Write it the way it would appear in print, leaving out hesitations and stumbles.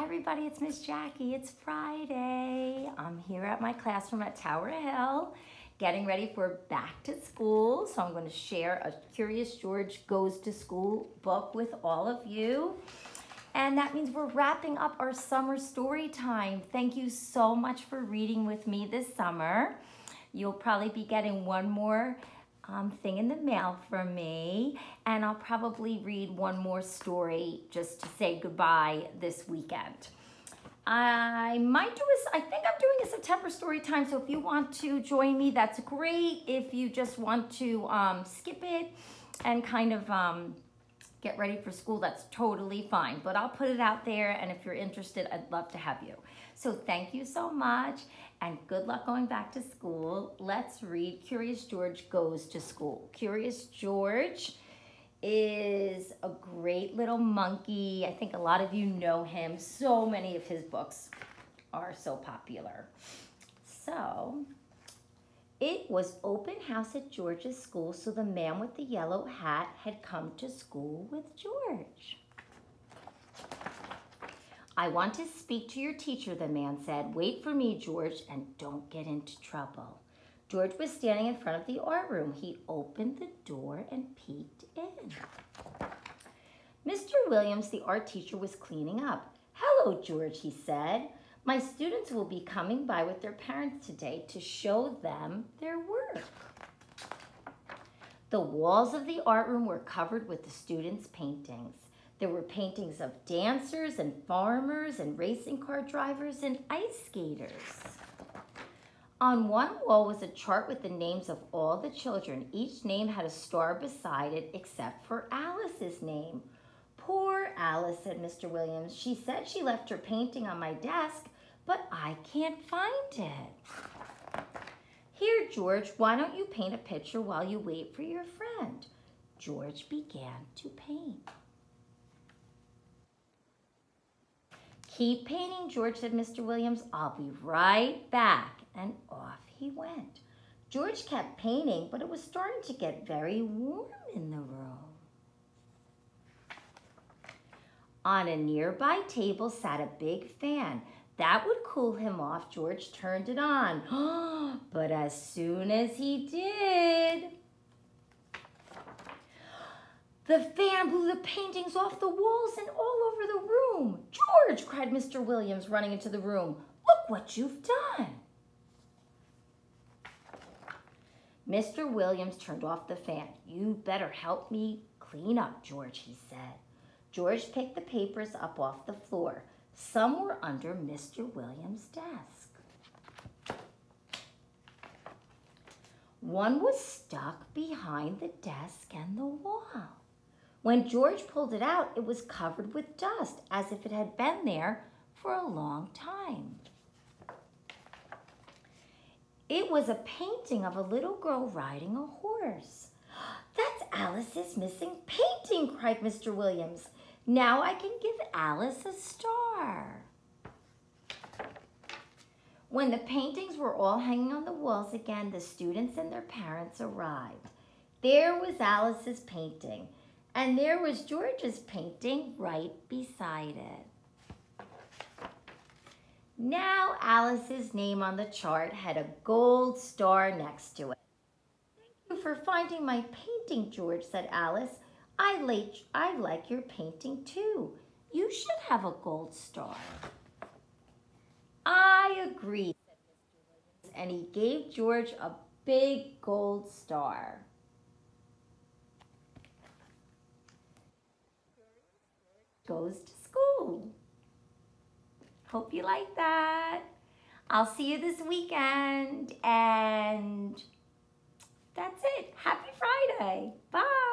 everybody, it's Miss Jackie. It's Friday. I'm here at my classroom at Tower Hill getting ready for back to school. So I'm going to share a Curious George Goes to School book with all of you. And that means we're wrapping up our summer story time. Thank you so much for reading with me this summer. You'll probably be getting one more thing in the mail from me, and I'll probably read one more story just to say goodbye this weekend. I think I'm doing a September story time, so if you want to join me, that's great. If you just want to skip it and kind of get ready for school, that's totally fine. But I'll put it out there, and if you're interested, I'd love to have you. So thank you so much, and good luck going back to school. Let's read Curious George Goes to School. Curious George is a great little monkey. I think a lot of you know him. So many of his books are so popular. So, it was open house at George's school, so the man with the yellow hat had come to school with George. "I want to speak to your teacher," the man said. "Wait for me, George, and don't get into trouble." George was standing in front of the art room. He opened the door and peeked in. Mr. Williams, the art teacher, was cleaning up. "Hello, George," he said. "My students will be coming by with their parents today to show them their work." The walls of the art room were covered with the students' paintings. There were paintings of dancers and farmers and racing car drivers and ice skaters. On one wall was a chart with the names of all the children. Each name had a star beside it except for Alice's name. "Poor Alice," said Mr. Williams. "She said she left her painting on my desk, but I can't find it." "Here, George, why don't you paint a picture while you wait for your friend?" George began to paint. "Keep painting, George," said Mr. Williams. "I'll be right back." And off he went. George kept painting, but it was starting to get very warm in the room. On a nearby table sat a big fan. That would cool him off. George turned it on. But as soon as he did, the fan blew the paintings off the walls and all over the room. "George," cried Mr. Williams, running into the room, "look what you've done." Mr. Williams turned off the fan. "You better help me clean up, George," he said. George picked the papers up off the floor. Some were under Mr. Williams' desk. One was stuck behind the desk and the wall. When George pulled it out, it was covered with dust, as if it had been there for a long time. It was a painting of a little girl riding a horse. "That's Alice's missing painting," cried Mr. Williams. "Now I can give Alice a star." When the paintings were all hanging on the walls again, the students and their parents arrived. There was Alice's painting, and there was George's painting right beside it. Now Alice's name on the chart had a gold star next to it. "Thank you for finding my painting, George," said Alice. I like your painting too. You should have a gold star." "I agree," said Mr. Williams, and he gave George a big gold star. Goes to school. Hope you like that. I'll see you this weekend, and that's it. Happy Friday. Bye.